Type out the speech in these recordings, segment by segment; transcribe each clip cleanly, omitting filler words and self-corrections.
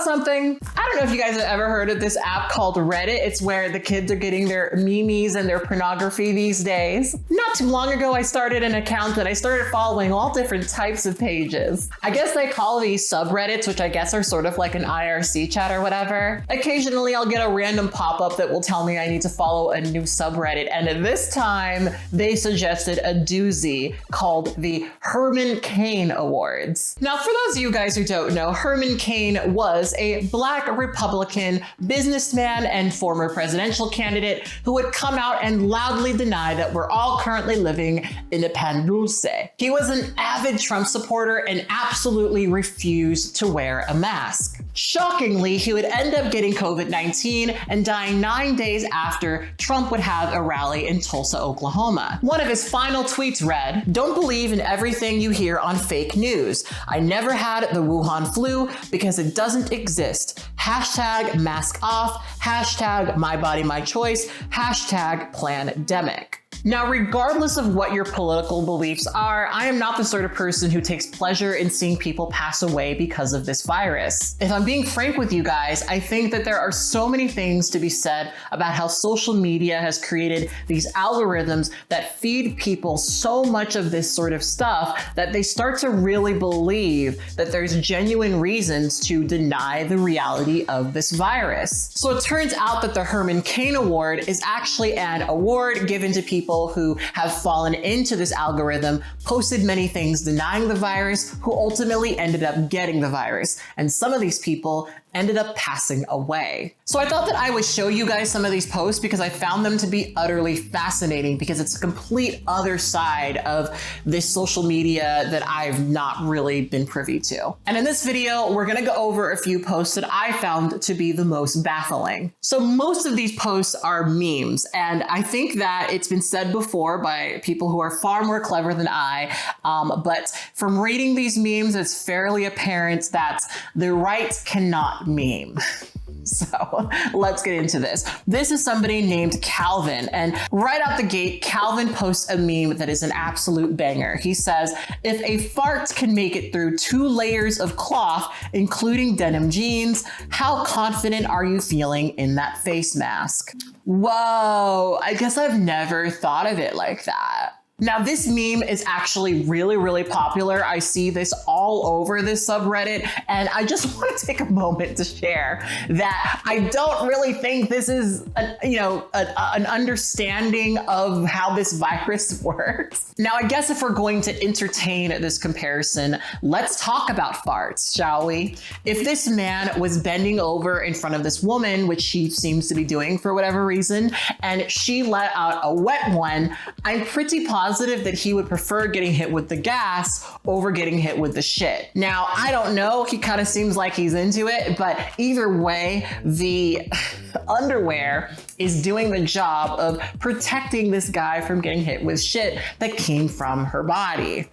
something? I don't know if you guys have ever heard of this app called Reddit. It's where the kids are getting their memes and their pornography these days. Not too long ago, I started an account and I started following all different types of pages. I guess they call these subreddits, which I guess are sort of like an IRC chat or whatever. Occasionally, I'll get a random pop-up that will tell me I need to follow a new subreddit. And this time, they suggested a doozy called the Herman Cain Awards. Now, for those of you guys who don't know, Herman Cain was a Black Republican businessman and former presidential candidate who would come out and loudly deny that we're all currently living in a pandulce. He was an avid Trump supporter and absolutely refused to wear a mask. Shockingly, he would end up getting COVID-19 and dying 9 days after Trump would have a rally in Tulsa, Oklahoma. One of his final tweets read, "Don't believe in everything you hear on fake news. I never had the Wuhan flu because it doesn't exist. Hashtag mask off, hashtag my body, my choice, hashtag plandemic." Now, regardless of what your political beliefs are, I am not the sort of person who takes pleasure in seeing people pass away because of this virus. If I'm being frank with you guys, I think that there are so many things to be said about how social media has created these algorithms that feed people so much of this sort of stuff that they start to really believe that there's genuine reasons to deny the reality of this virus. So it turns out that the Herman Cain Award is actually an award given to people who have fallen into this algorithm, posted many things denying the virus, who ultimately ended up getting the virus. And some of these people ended up passing away. So I thought that I would show you guys some of these posts because I found them to be utterly fascinating, because it's a complete other side of this social media that I've not really been privy to. And in this video, we're gonna go over a few posts that I found to be the most baffling. So most of these posts are memes, and I think that it's been said before by people who are far more clever than I, but from reading these memes, it's fairly apparent that the right cannot meme. So let's get into this. This is somebody named Calvin, and right out the gate, Calvin posts a meme that is an absolute banger. He says, "If a fart can make it through 2 layers of cloth, including denim jeans, how confident are you feeling in that face mask?" Whoa, I guess I've never thought of it like that. Now, this meme is actually really, really popular. I see this all over this subreddit, and I just want to take a moment to share that I don't really think this is, an understanding of how this virus works. Now, I guess if we're going to entertain this comparison, let's talk about farts, shall we? If this man was bending over in front of this woman, which she seems to be doing for whatever reason, and she let out a wet one, I'm pretty positive that he would prefer getting hit with the gas over getting hit with the shit. Now, I don't know, he kind of seems like he's into it, but either way, the underwear is doing the job of protecting this guy from getting hit with shit that came from her body.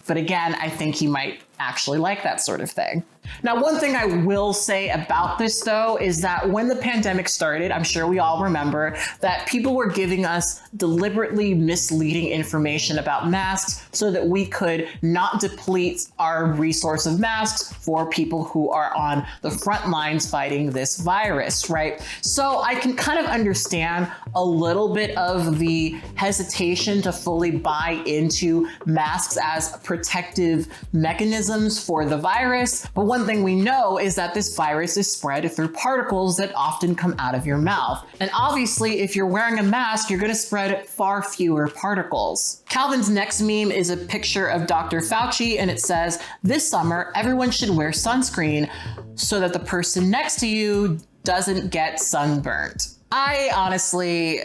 But again, I think he might actually like that sort of thing. Now, one thing I will say about this, though, is that when the pandemic started, I'm sure we all remember that people were giving us deliberately misleading information about masks so that we could not deplete our resource of masks for people who are on the front lines fighting this virus, right? So I can kind of understand a little bit of the hesitation to fully buy into masks as protective mechanisms for the virus. But one thing we know is that this virus is spread through particles that often come out of your mouth. And obviously, if you're wearing a mask, you're going to spread far fewer particles. Calvin's next meme is a picture of Dr. Fauci, and it says, "This summer, everyone should wear sunscreen so that the person next to you doesn't get sunburnt." I honestly...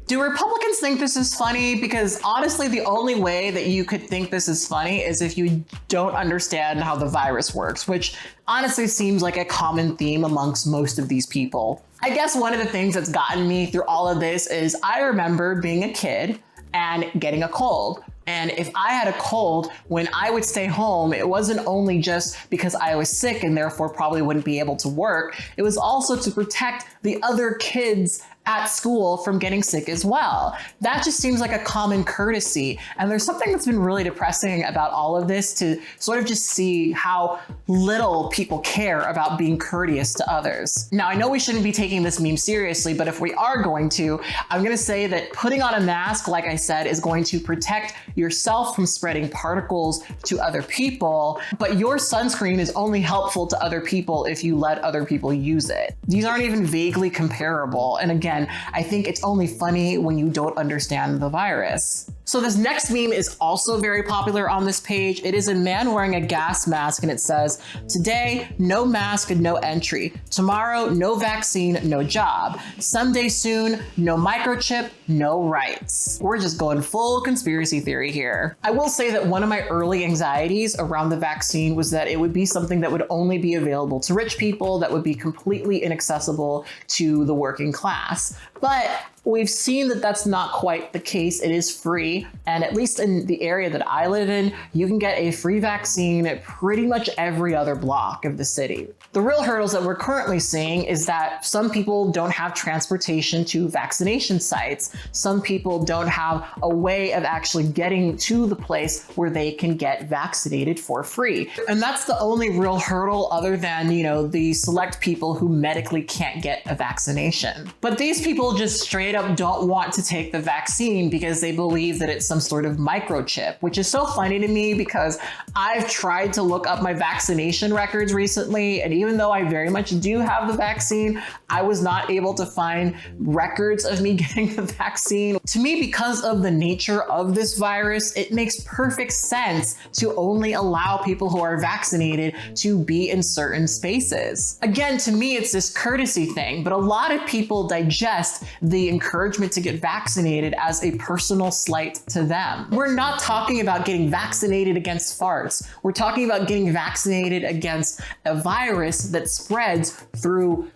Do Republicans think this is funny? Because honestly, the only way that you could think this is funny is if you don't understand how the virus works, which honestly seems like a common theme amongst most of these people. I guess one of the things that's gotten me through all of this is I remember being a kid and getting a cold. And if I had a cold, when I would stay home, it wasn't only just because I was sick and therefore probably wouldn't be able to work. It was also to protect the other kids at school from getting sick as well. That just seems like a common courtesy. And there's something that's been really depressing about all of this, to sort of just see how little people care about being courteous to others. Now, I know we shouldn't be taking this meme seriously, but if we are going to, I'm going to say that putting on a mask, like I said, is going to protect yourself from spreading particles to other people, but your sunscreen is only helpful to other people if you let other people use it. These aren't even vaguely comparable. And again, I think it's only funny when you don't understand the virus. So this next meme is also very popular on this page. It is a man wearing a gas mask, and it says, "Today, no mask and no entry. Tomorrow, no vaccine, no job. Someday soon, no microchip, no rights." We're just going full conspiracy theory here. I will say that one of my early anxieties around the vaccine was that it would be something that would only be available to rich people, that would be completely inaccessible to the working class. But we've seen that that's not quite the case. It is free. And at least in the area that I live in, you can get a free vaccine at pretty much every other block of the city. The real hurdles that we're currently seeing is that some people don't have transportation to vaccination sites. Some people don't have a way of actually getting to the place where they can get vaccinated for free. And that's the only real hurdle, other than, you know, the select people who medically can't get a vaccination. But these people just straight up don't want to take the vaccine because they believe that it's some sort of microchip, which is so funny to me because I've tried to look up my vaccination records recently, and even though I very much do have the vaccine, I was not able to find records of me getting the vaccine. To me, because of the nature of this virus, it makes perfect sense to only allow people who are vaccinated to be in certain spaces. Again, to me, it's this courtesy thing, but a lot of people digest the encouragement to get vaccinated as a personal slight to them. We're not talking about getting vaccinated against farts. We're talking about getting vaccinated against a virus that spreads through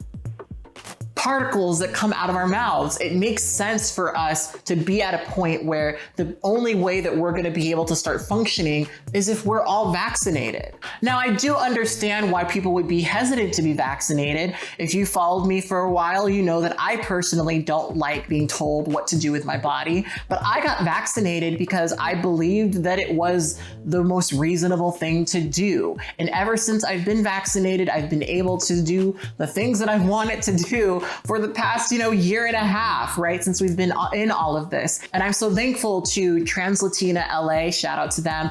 particles that come out of our mouths. It makes sense for us to be at a point where the only way that we're going to be able to start functioning is if we're all vaccinated. Now, I do understand why people would be hesitant to be vaccinated. If you followed me for a while, you know that I personally don't like being told what to do with my body, but I got vaccinated because I believed that it was the most reasonable thing to do. And ever since I've been vaccinated, I've been able to do the things that I wanted to do for the past, year and a half, right? Since we've been in all of this. And I'm so thankful to Translatina LA, shout out to them.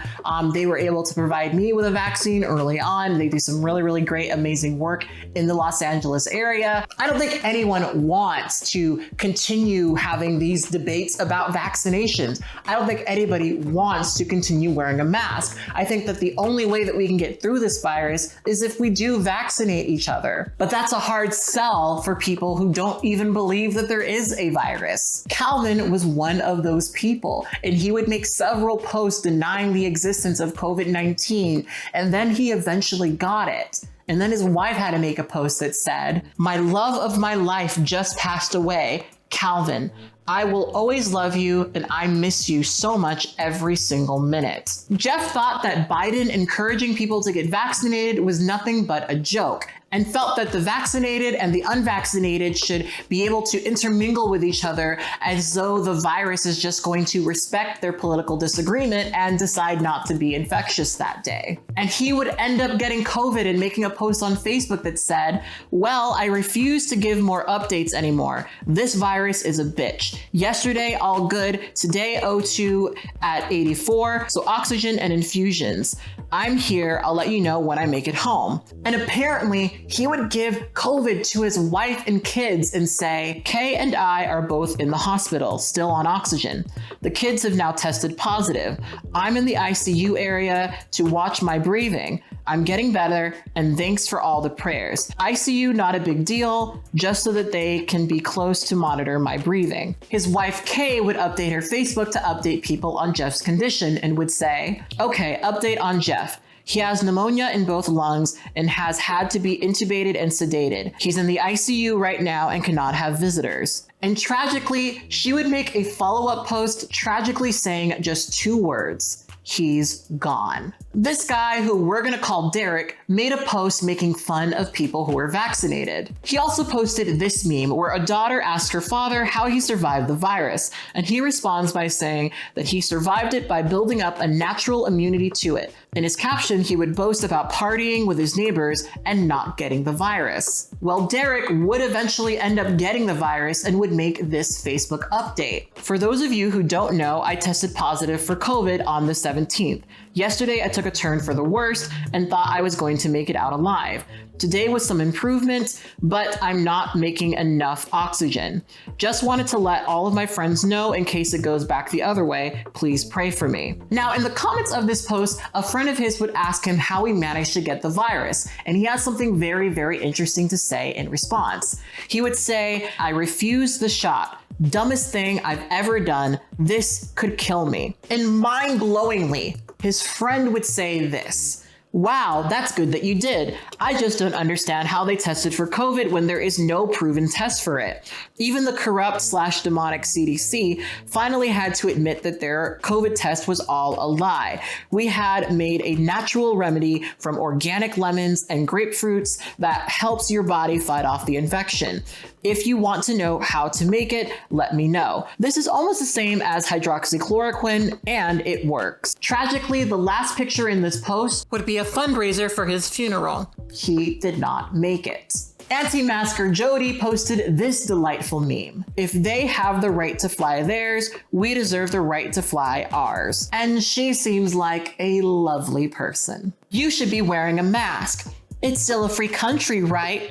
They were able to provide me with a vaccine early on. They do some really, really great, amazing work in the Los Angeles area. I don't think anyone wants to continue having these debates about vaccinations. I don't think anybody wants to continue wearing a mask. I think that the only way that we can get through this virus is if we do vaccinate each other. But that's a hard sell for people who don't even believe that there is a virus. Calvin was one of those people, and he would make several posts denying the existence of COVID-19, and then he eventually got it. And then his wife had to make a post that said, "My love of my life just passed away, Calvin. I will always love you, and I miss you so much every single minute." Jeff thought that Biden encouraging people to get vaccinated was nothing but a joke, and felt that the vaccinated and the unvaccinated should be able to intermingle with each other as though the virus is just going to respect their political disagreement and decide not to be infectious that day. And he would end up getting COVID and making a post on Facebook that said, "Well, I refuse to give more updates anymore. This virus is a bitch. Yesterday, all good. Today, O2 at 84. So oxygen and infusions. I'm here. I'll let you know when I make it home." And apparently, he would give COVID to his wife and kids and say, "Kay and I are both in the hospital, still on oxygen. The kids have now tested positive. I'm in the ICU area to watch my breathing. I'm getting better, and thanks for all the prayers. ICU, not a big deal, just so that they can be close to monitor my breathing." His wife, Kay, would update her Facebook to update people on Jeff's condition and would say, "Okay, update on Jeff. He has pneumonia in both lungs and has had to be intubated and sedated. He's in the ICU right now and cannot have visitors." And tragically, she would make a follow-up post tragically saying just 2 words: "He's gone." This guy, who we're gonna call Derek, made a post making fun of people who were vaccinated. He also posted this meme where a daughter asked her father how he survived the virus, and he responds by saying that he survived it by building up a natural immunity to it. In his caption, he would boast about partying with his neighbors and not getting the virus. Well, Derek would eventually end up getting the virus and would make this Facebook update. For those of you who don't know, I tested positive for COVID on the 17th. Yesterday, I took a turn for the worst and thought I was going to make it out alive. Today was some improvement, but I'm not making enough oxygen. Just wanted to let all of my friends know in case it goes back the other way. Please pray for me. Now, in the comments of this post, a friend of his would ask him how he managed to get the virus, and he has something very, very interesting to say in response. He would say, "I refused the shot. Dumbest thing I've ever done. This could kill me." And mind-blowingly, his friend would say this: "Wow, that's good that you did. I just don't understand how they tested for COVID when there is no proven test for it. Even the corrupt/demonic CDC finally had to admit that their COVID test was all a lie. We had made a natural remedy from organic lemons and grapefruits that helps your body fight off the infection. If you want to know how to make it, let me know." This is almost the same as hydroxychloroquine, and it works. Tragically, the last picture in this post would be a fundraiser for his funeral. He did not make it. Anti-masker Jody posted this delightful meme: "If they have the right to fly theirs, we deserve the right to fly ours." And she seems like a lovely person. "You should be wearing a mask. It's still a free country, right?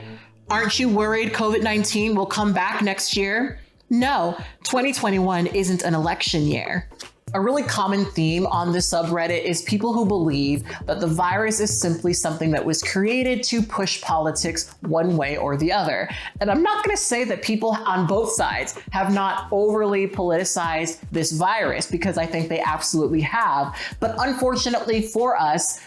Aren't you worried COVID-19 will come back next year? No, 2021 isn't an election year." A really common theme on this subreddit is people who believe that the virus is simply something that was created to push politics one way or the other. And I'm not going to say that people on both sides have not overly politicized this virus, because I think they absolutely have. But unfortunately for us,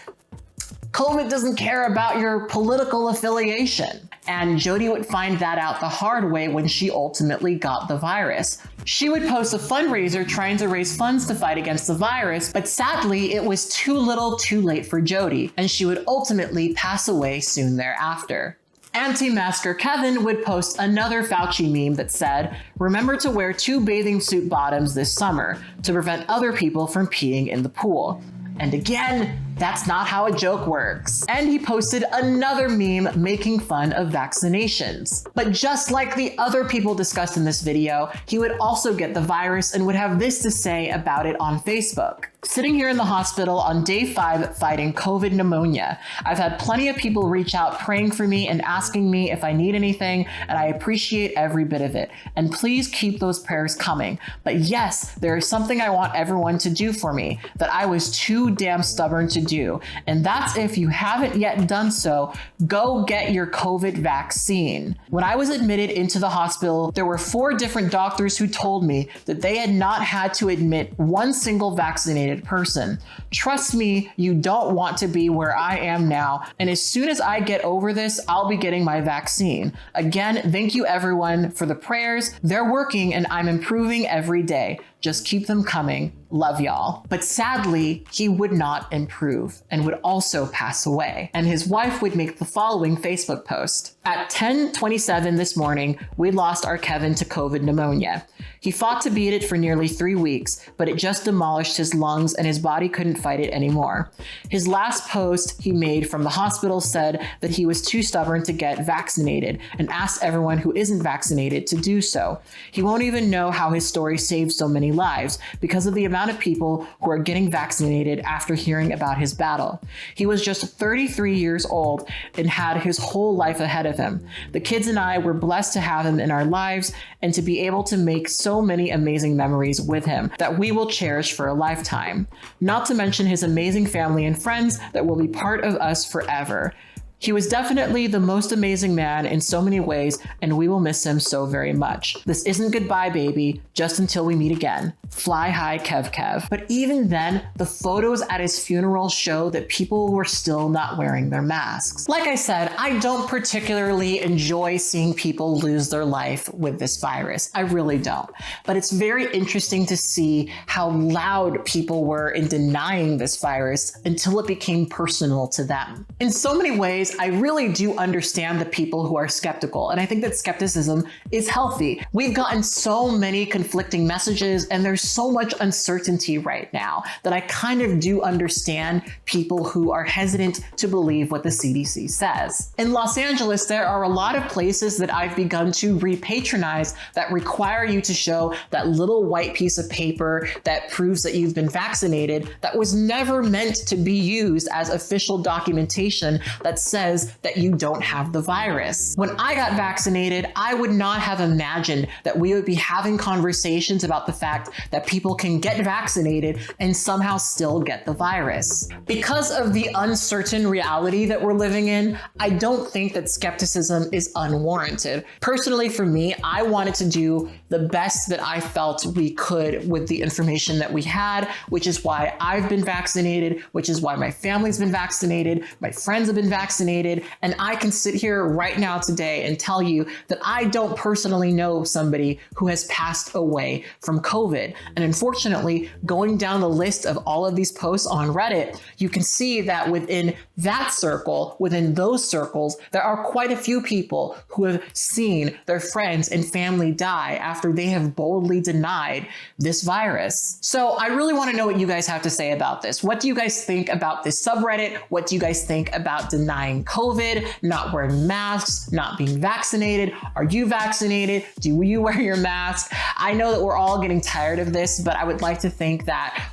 COVID doesn't care about your political affiliation. And Jody would find that out the hard way when she ultimately got the virus. She would post a fundraiser trying to raise funds to fight against the virus, but sadly, it was too little too late for Jody, and she would ultimately pass away soon thereafter. Anti-masker Kevin would post another Fauci meme that said, "Remember to wear 2 bathing suit bottoms this summer to prevent other people from peeing in the pool." And again, that's not how a joke works. And he posted another meme making fun of vaccinations. But just like the other people discussed in this video, he would also get the virus and would have this to say about it on Facebook: "Sitting here in the hospital on day 5 fighting COVID pneumonia. I've had plenty of people reach out praying for me and asking me if I need anything, and I appreciate every bit of it. And please keep those prayers coming. But yes, there is something I want everyone to do for me that I was too damn stubborn to do. And that's, if you haven't yet done so, go get your COVID vaccine." When I was admitted into the hospital, there were 4 different doctors who told me that they had not had to admit one single vaccinated person. Trust me, you don't want to be where I am now. And as soon as I get over this, I'll be getting my vaccine. Again, thank you everyone for the prayers. They're working and I'm improving every day. Just keep them coming. Love y'all. But sadly, he would not improve and would also pass away. And his wife would make the following Facebook post: "At 10:27 this morning, we lost our Kevin to COVID pneumonia. He fought to beat it for nearly 3 weeks, but it just demolished his lungs and his body couldn't fight it anymore. His last post he made from the hospital said that he was too stubborn to get vaccinated and asked everyone who isn't vaccinated to do so. He won't even know how his story saved so many lives because of the amount of people who are getting vaccinated after hearing about his battle. He was just 33 years old and had his whole life ahead of him. The kids and I were blessed to have him in our lives and to be able to make so many amazing memories with him that we will cherish for a lifetime. Not to mention his amazing family and friends that will be part of us forever. He was definitely the most amazing man in so many ways, and we will miss him so very much. This isn't goodbye, baby, just until we meet again. Fly high, Kev Kev. But even then, the photos at his funeral show that people were still not wearing their masks. Like I said, I don't particularly enjoy seeing people lose their life with this virus. I really don't. But it's very interesting to see how loud people were in denying this virus until it became personal to them. In so many ways, I really do understand the people who are skeptical, and I think that skepticism is healthy. We've gotten so many conflicting messages, and there's so much uncertainty right now that I kind of do understand people who are hesitant to believe what the CDC says. In Los Angeles, there are a lot of places that I've begun to repatronize that require you to show that little white piece of paper that proves that you've been vaccinated that was never meant to be used as official documentation that says that you don't have the virus. When I got vaccinated, I would not have imagined that we would be having conversations about the fact that people can get vaccinated and somehow still get the virus. Because of the uncertain reality that we're living in, I don't think that skepticism is unwarranted. Personally, for me, I wanted to do the best that I felt we could with the information that we had, which is why I've been vaccinated, which is why my family's been vaccinated, my friends have been vaccinated, and I can sit here right now today and tell you that I don't personally know somebody who has passed away from COVID. And unfortunately, going down the list of all of these posts on Reddit, you can see that within that circle, within those circles, there are quite a few people who have seen their friends and family die after they have boldly denied this virus. So I really want to know what you guys have to say about this. What do you guys think about this subreddit? What do you guys think about denying COVID, not wearing masks, not being vaccinated? Are you vaccinated? Do you wear your mask? I know that we're all getting tired of this, but I would like to think that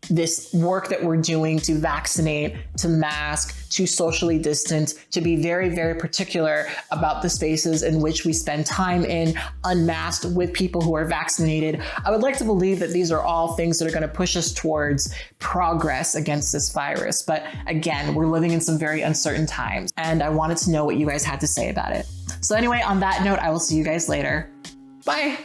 this work that we're doing to vaccinate, to mask, to socially distance, to be very, very particular about the spaces in which we spend time in unmasked with people who are vaccinated. I would like to believe that these are all things that are going to push us towards progress against this virus. But again, we're living in some very uncertain times, and I wanted to know what you guys had to say about it. So anyway, on that note, I will see you guys later. Bye.